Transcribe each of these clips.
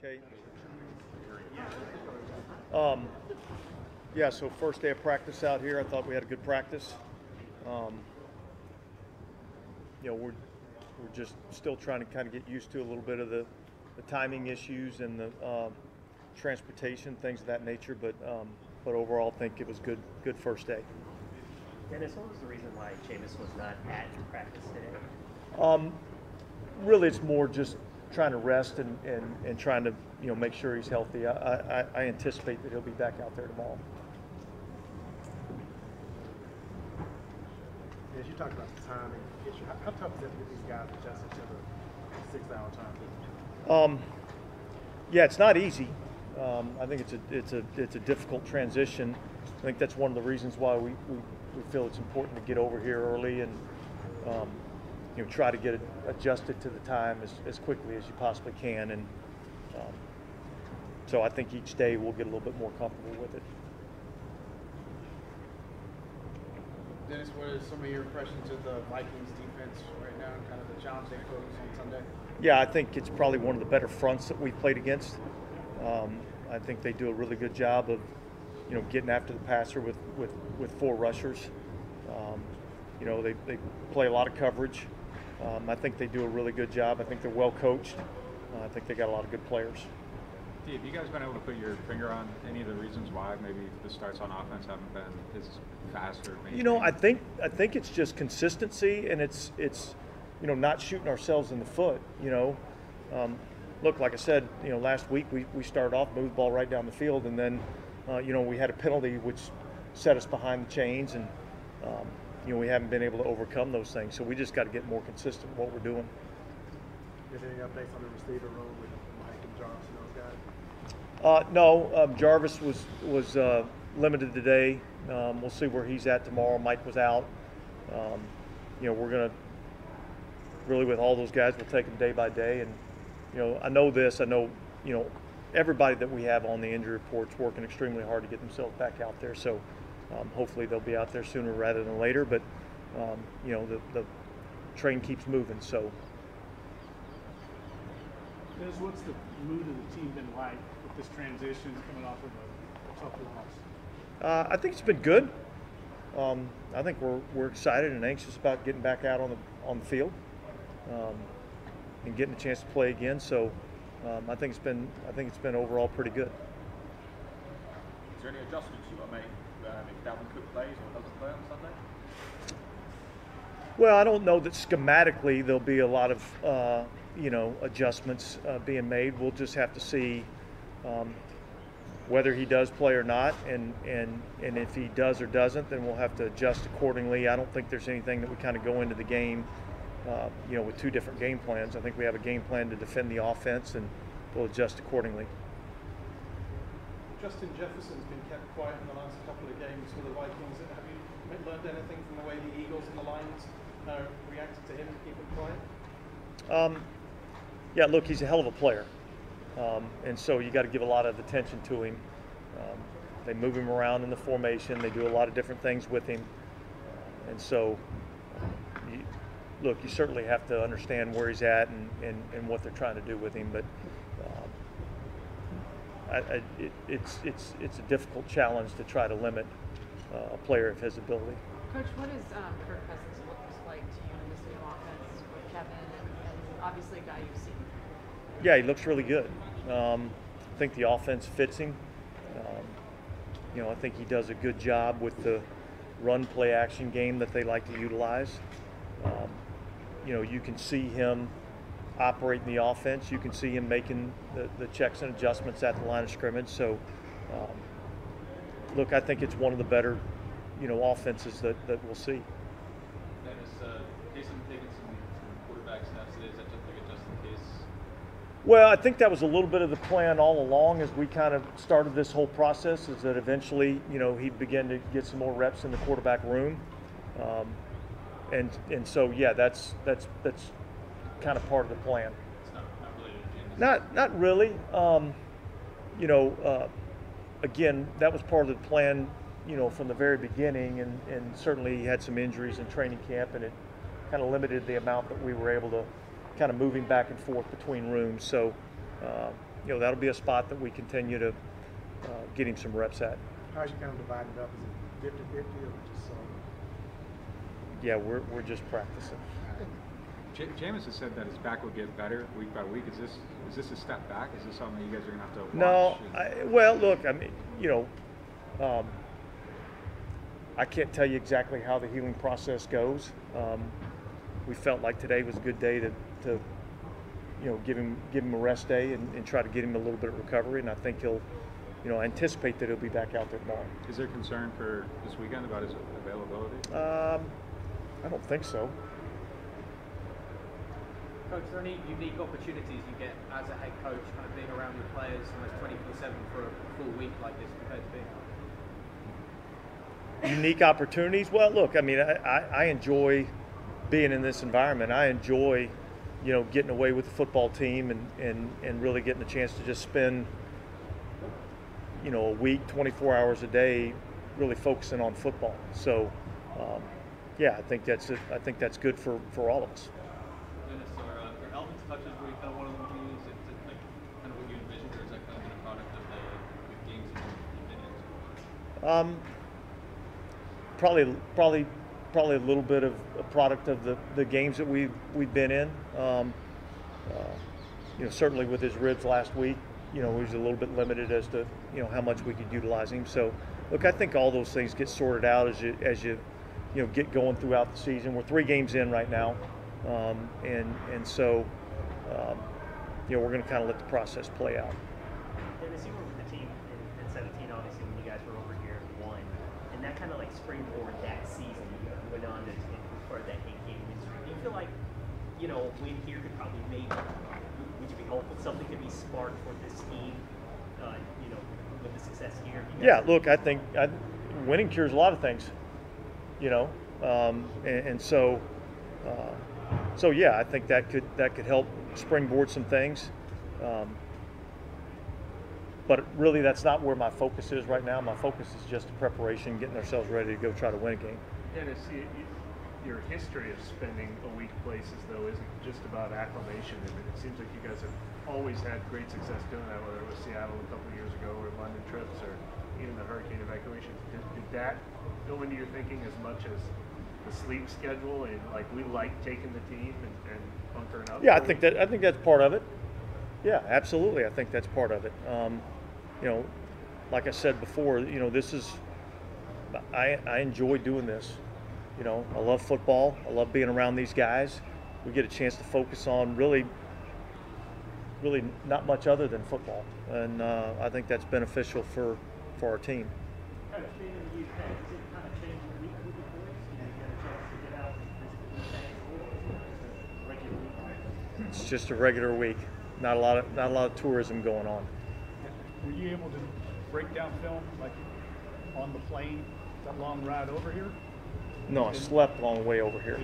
Okay. Um, yeah, so first day of practice out here, I thought we had a good practice. Um, we're just still trying to kind of get used to a little bit of the timing issues and the transportation, things of that nature. But overall, I think it was good first day. Dennis, what was the reason why Jameis was not at practice today? Really, it's more just trying to rest and trying to make sure he's healthy. I anticipate that he'll be back out there tomorrow. As you talked about the timing issue, how tough is it to get these guys adjusted to the 6-hour time? Yeah, it's not easy. I think it's a difficult transition. I think that's one of the reasons why we feel it's important to get over here early and try to get adjusted to the time as quickly as you possibly can. And so I think each day we'll get a little bit more comfortable with it. Dennis, what are some of your impressions of the Vikings defense right now and kind of the challenge they pose on Sunday? Yeah, I think it's probably one of the better fronts that we've played against. I think they do a really good job of, getting after the passer with four rushers. They play a lot of coverage. I think they do a really good job. I think they're well coached. I think they got a lot of good players. Have you guys been able to put your finger on any of the reasons why maybe the starts on offense haven't been as fast or maintained? I think it's just consistency, and it's not shooting ourselves in the foot. Look, like I said, last week we started off, moved the ball right down the field, and then we had a penalty which set us behind the chains, and we haven't been able to overcome those things. So we just got to get more consistent in what we're doing. Is there any updates on the receiver room with Mike and Jarvis and those guys? No, Jarvis was limited today. We'll see where he's at tomorrow. Mike was out. We're going to really, with all those guys, we'll take them day by day. And I know everybody that we have on the injury report's working extremely hard to get themselves back out there. So hopefully they'll be out there sooner rather than later. But the train keeps moving. So. Dennis, what's the mood of the team been like with this transition coming off of a tough loss? I think it's been good. I think we're excited and anxious about getting back out on the field and getting a chance to play again. So I think it's been overall pretty good. Is there any adjustments you want to make if Dalvin Cook plays or doesn't play on Sunday? Well, I don't know that schematically there'll be a lot of adjustments being made. We'll just have to see whether he does play or not, and if he does or doesn't, then we'll have to adjust accordingly. I don't think there's anything that we kind of go into the game, with two different game plans. I think we have a game plan to defend the offense, and we'll adjust accordingly. Justin Jefferson's been kept quiet in the last couple of games for the Vikings. Have you learned anything from the way the Eagles and the Lions reacted to him to keep him quiet? Yeah, look, he's a hell of a player. And so you got to give a lot of attention to him. They move him around in the formation. They do a lot of different things with him. And so, you certainly have to understand where he's at and what they're trying to do with him. But it's a difficult challenge to try to limit a player of his ability. Coach, what does Kirk Cousins look like to you in this new offense with Kevin and obviously a guy you've seen? Yeah, he looks really good. I think the offense fits him. I think he does a good job with the run play action game that they like to utilize. You can see him operating the offense. You can see him making the checks and adjustments at the line of scrimmage. So, look, I think it's one of the better, offenses that we'll see. Dennis, Jason taking some quarterback snaps today. Is that just in case? Well, I think that was a little bit of the plan all along as we kind of started this whole process, is that eventually, he'd begin to get some more reps in the quarterback room. And so, yeah, that's kind of part of the plan. It's not related to Not really. Again, that was part of the plan, from the very beginning, and certainly he had some injuries in training camp, and it kind of limited the amount that we were able to kind of moving back and forth between rooms. So, that'll be a spot that we continue to get him some reps at. How's you kind of divided up? Is it 50-50 or just so? Yeah, we're just practicing. Jameis has said that his back will get better week by week. Is this a step back? Is this something you guys are gonna have to watch? No, well, look, I mean, I can't tell you exactly how the healing process goes. We felt like today was a good day to give him a rest day and try to get him a little bit of recovery, and I think he'll, I anticipate that he'll be back out there tomorrow. Is there concern for this weekend about his availability? I don't think so. Coach, are there any unique opportunities you get as a head coach, kind of being around your players almost 24/7 for a full week like this compared to being? Unique opportunities? Well, look, I mean, I enjoy being in this environment. I enjoy, getting away with the football team and really getting a chance to just spend, a week, 24 hours a day, really focusing on football. So, yeah, I think that's good for all of us. Dennis, are Alvin's touches were kind of one of them you use? Is it like kind of what you envisioned, or is that kind of been a product of the games you've been in? Probably a little bit of a product of the games that we've been in. Certainly with his ribs last week, he was a little bit limited as to how much we could utilize him. So, look, I think all those things get sorted out as you get going throughout the season. We're 3 games in right now, and so we're going to kind of let the process play out. Dennis, you were with the team in 17, obviously, when you guys were over here and won, and that kind of like springboard that season. You went on to for that 8-game win streak. Do you feel like a win here could probably maybe, would you be hopeful something could be sparked for this team, with the success here? Yeah, look, I think winning cures a lot of things, and so yeah, I think that could help springboard some things. But really, that's not where my focus is right now. My focus is just the preparation, getting ourselves ready to go try to win a game. Dennis, your history of spending a week places, though, isn't just about acclimation. I mean, it seems like you guys have always had great success doing that, whether it was Seattle a couple of years ago or London trips or even the hurricane evacuations. Did that go into your thinking as much as the sleep schedule and like we like taking the team and bunkering up? Yeah, I think that's part of it. Yeah, absolutely. I think that's part of it. Like I said before, this is I enjoy doing this. I love football. I love being around these guys. We get a chance to focus on really not much other than football, and I think that's beneficial for our team. Kind of being in the UK, does it kind of change your week with the boys? You get a chance to get out and visit the fans, or just a regular week? It's just a regular week. Not a lot of tourism going on. Were you able to break down film like on the plane, that long ride over here? No, I slept on the way over here,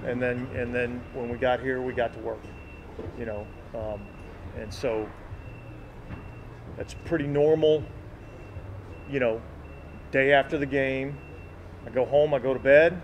and then when we got here, we got to work. And so that's pretty normal. Day after the game, I go home, I go to bed,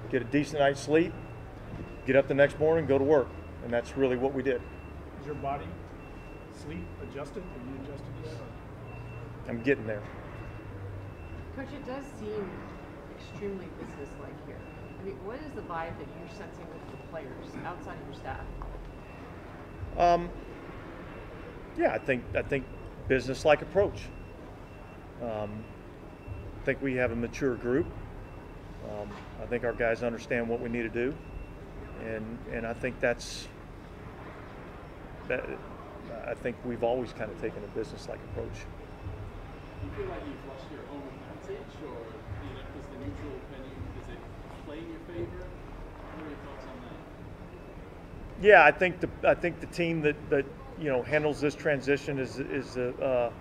get a decent night's sleep, get up the next morning, go to work, and that's really what we did. Is your body sleep adjusted? Are you adjusted yet? I'm getting there. Coach, it does seem extremely businesslike here. I mean, what is the vibe that you're sensing with the players outside of your staff? Yeah, I think business-like approach. I think we have a mature group. I think our guys understand what we need to do, and I think that. I think we've always kind of taken a business-like approach. Do you feel like you've lost your home advantage, or does the neutral venue, does it play in your favor? What are your thoughts on that? Yeah, I think the team that handles this transition is a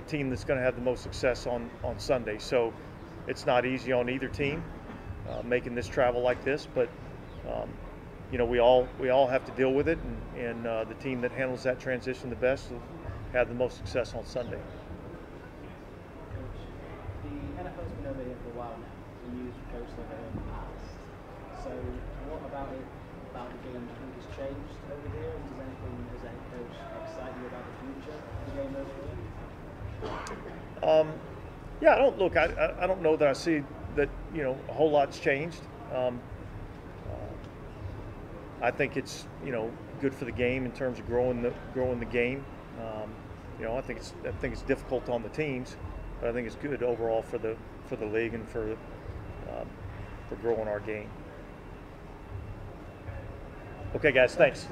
team that's going to have the most success on Sunday. So it's not easy on either team making this travel like this, but we all have to deal with it, and the team that handles that transition the best will have the most success on Sunday. The NFL's been over here for a while now, and you've coached over here in the past. So what about the game has changed over here? And does anything as a head coach excite you about the future of the game over here? Yeah, I don't know that I see that a whole lot's changed. I think it's good for the game in terms of growing the game. I think it's difficult on the teams, but I think it's good overall for the league and for growing our game. Okay, guys, thanks.